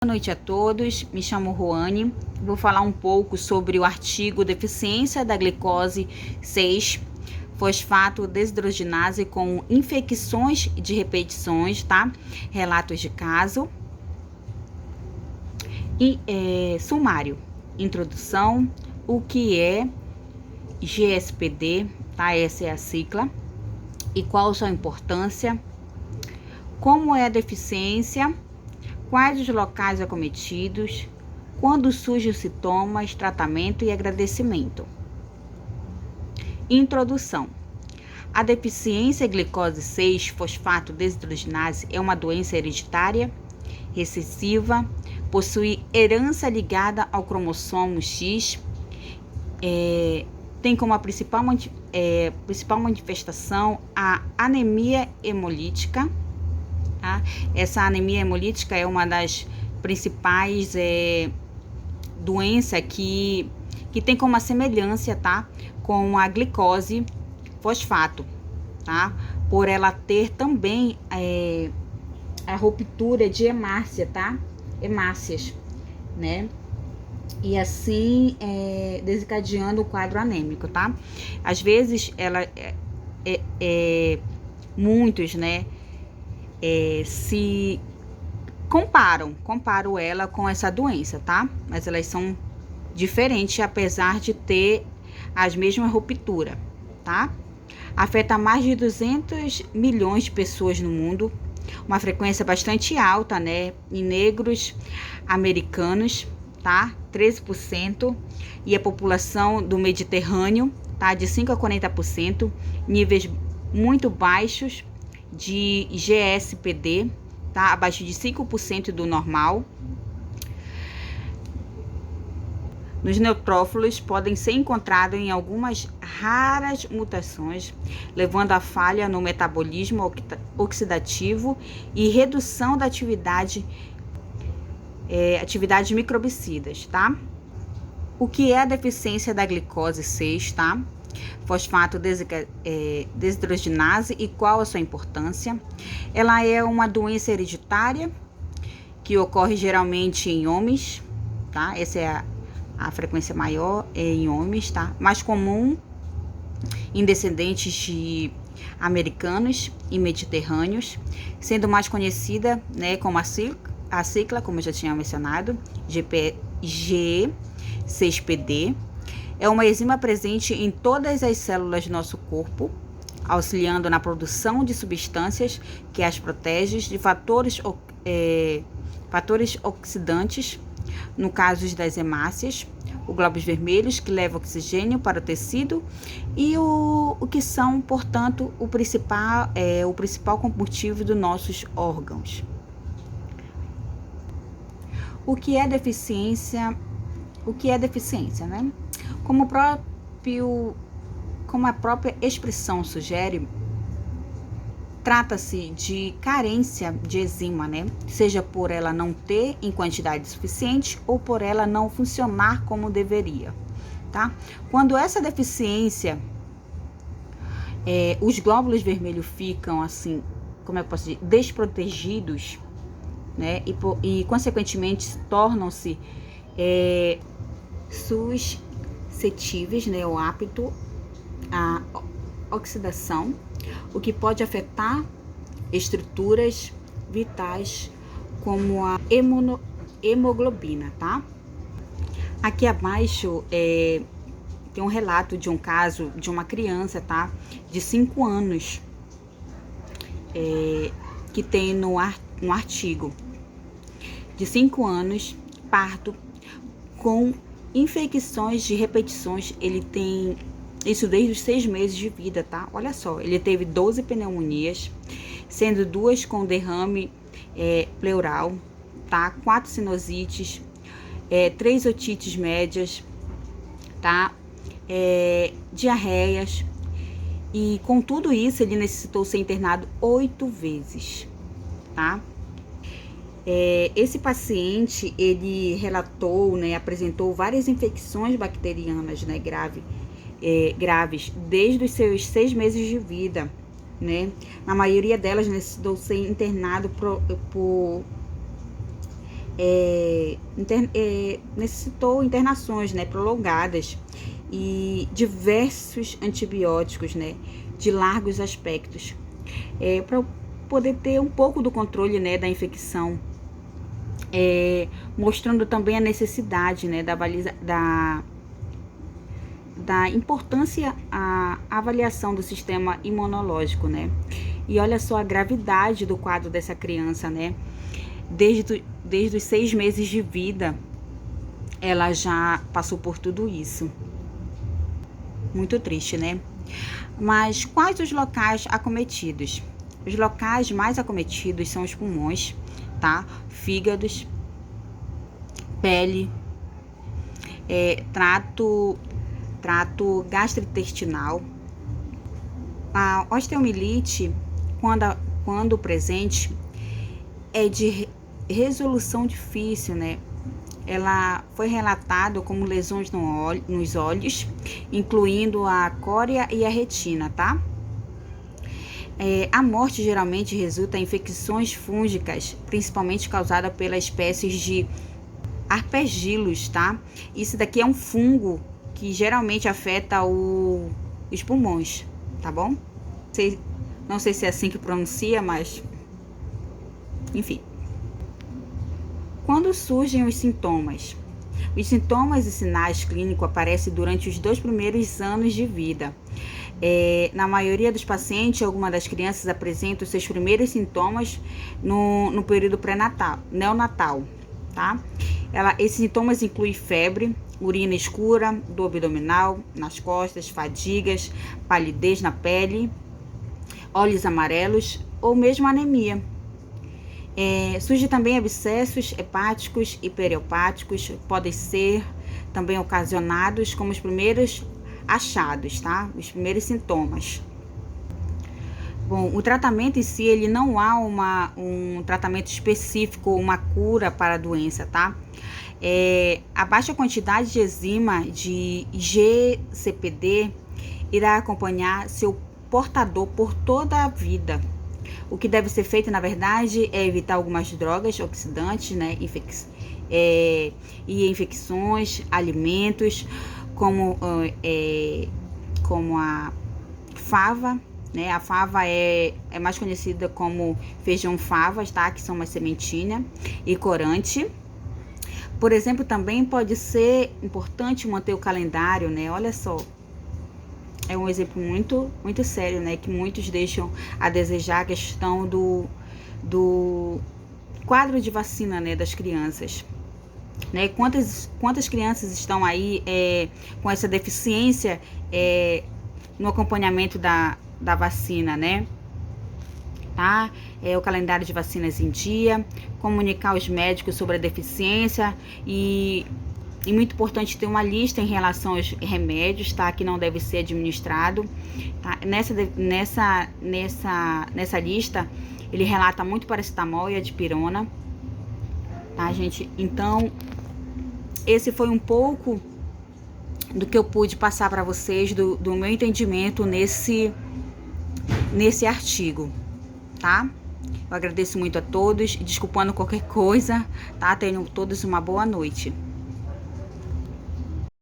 Boa noite a todos, me chamo Roane, vou falar um pouco sobre o artigo Deficiência da glicose 6, fosfato desidrogenase com infecções de repetições, tá? Relatos de caso. E sumário, introdução, o que é GSPD, tá? Essa é a sigla. E qual sua importância, como é a deficiência, quais os locais acometidos, quando surgem os sintomas, tratamento e agradecimento. Introdução. A deficiência glicose 6-fosfato desidrogenase é uma doença hereditária, recessiva, possui herança ligada ao cromossomo X, tem como a principal manifestação a anemia hemolítica. Tá? Essa anemia hemolítica é uma das principais doenças que tem como a semelhança, tá? Com a glicose fosfato, tá? Por ela ter também a ruptura de hemácia, tá? Hemácias, né? E assim desencadeando o quadro anêmico, tá? Às vezes ela muitos, né? Se comparo ela com essa doença, tá? Mas elas são diferentes, apesar de ter as mesmas rupturas, tá? Afeta mais de 200 milhões de pessoas no mundo, uma frequência bastante alta, né? Em negros americanos, tá? 13%, e a população do Mediterrâneo, tá? De 5 a 40%, níveis muito baixos de GSPD, tá? Abaixo de 5% do normal. Nos neutrófilos podem ser encontrados em algumas raras mutações, levando à falha no metabolismo oxidativo e redução da atividades microbicidas, tá? O que é a deficiência da glicose 6, tá? Fosfato desidrogenase e qual a sua importância? Ela é uma doença hereditária que ocorre geralmente em homens, tá? Essa é a frequência maior em homens, tá? Mais comum em descendentes de americanos e mediterrâneos, sendo mais conhecida, né, como a sigla, como eu já tinha mencionado, G6PD. É uma enzima presente em todas as células do nosso corpo, auxiliando na produção de substâncias que as protegem de fatores oxidantes, no caso das hemácias, os glóbulos vermelhos que levam oxigênio para o tecido e o que são, portanto, o principal combustível dos nossos órgãos. O que é deficiência? Né? Como a própria expressão sugere, trata-se de carência de enzima, né? Seja por ela não ter em quantidade suficiente ou por ela não funcionar como deveria, tá? Quando essa deficiência, os glóbulos vermelhos ficam assim, como eu posso dizer, desprotegidos, né? E consequentemente tornam-se suscetíveis, né, ou apto à oxidação, o que pode afetar estruturas vitais como a hemoglobina, tá? Aqui abaixo tem um relato de um caso de uma criança, tá? De 5 anos, que tem no artigo de 5 anos, parto com infecções de repetições. Ele tem isso desde os 6 meses de vida, tá? Olha só, ele teve 12 pneumonias, sendo 2 com derrame pleural, tá? 4 sinusites, 3 otites médias, tá? Diarreias. E com tudo isso, ele necessitou ser internado 8 vezes, tá? Esse paciente, ele relatou, né, apresentou várias infecções bacterianas, né, graves, desde os seus 6 meses de vida, né? Na maioria delas necessitou ser internado por necessitou internações, né, prolongadas e diversos antibióticos, né, de largos aspectos, para poder ter um pouco do controle, né, da infecção, mostrando também a necessidade, né, da importância a avaliação do sistema imunológico, né? E olha só a gravidade do quadro dessa criança, né? Desde os 6 meses de vida, ela já passou por tudo isso. Muito triste, né? Mas quais os locais acometidos? Os locais mais acometidos são os pulmões, tá? Fígados, pele, trato gastrointestinal. A osteomielite, quando presente, é de resolução difícil, né? Ela foi relatada como lesões nos olhos, incluindo a córnea e a retina, tá? A morte geralmente resulta em infecções fúngicas, principalmente causada pelas espécies de aspergillus, tá? Isso daqui é um fungo que geralmente afeta os pulmões, tá bom? Não sei se é assim que pronuncia, mas enfim. Quando surgem os sintomas? Os sintomas e sinais clínicos aparecem durante os 2 primeiros anos de vida. Na maioria dos pacientes, alguma das crianças apresentam seus primeiros sintomas no período neonatal, tá? Esses sintomas incluem febre, urina escura, dor abdominal, nas costas, fadigas, palidez na pele, olhos amarelos ou mesmo anemia. Surge também abscessos hepáticos e periopáticos, podem ser também ocasionados como os primeiros achados, tá? Os primeiros sintomas. Bom, o tratamento em si, ele não há um tratamento específico ou uma cura para a doença, tá? A baixa quantidade de enzima de GCPD irá acompanhar seu portador por toda a vida. O que deve ser feito, na verdade, é evitar algumas drogas oxidantes, né, e infecções, alimentos, como a fava, né? A fava é mais conhecida como feijão favas, tá? Que são uma sementinha, e corante. Por exemplo, também pode ser importante manter o calendário, né? Olha só. É um exemplo muito, muito sério, né? Que muitos deixam a desejar a questão do quadro de vacina, né? Das crianças. Né? Quantas crianças estão aí com essa deficiência no acompanhamento da vacina, né? Tá? O calendário de vacinas em dia, comunicar aos médicos sobre a deficiência e muito importante ter uma lista em relação aos remédios, tá? Que não deve ser administrado. Tá? Nessa lista, ele relata muito paracetamol e a dipirona. Tá, gente? Então, esse foi um pouco do que eu pude passar para vocês, do meu entendimento nesse artigo, tá? Eu agradeço muito a todos, desculpando qualquer coisa, tá? Tenham todos uma boa noite.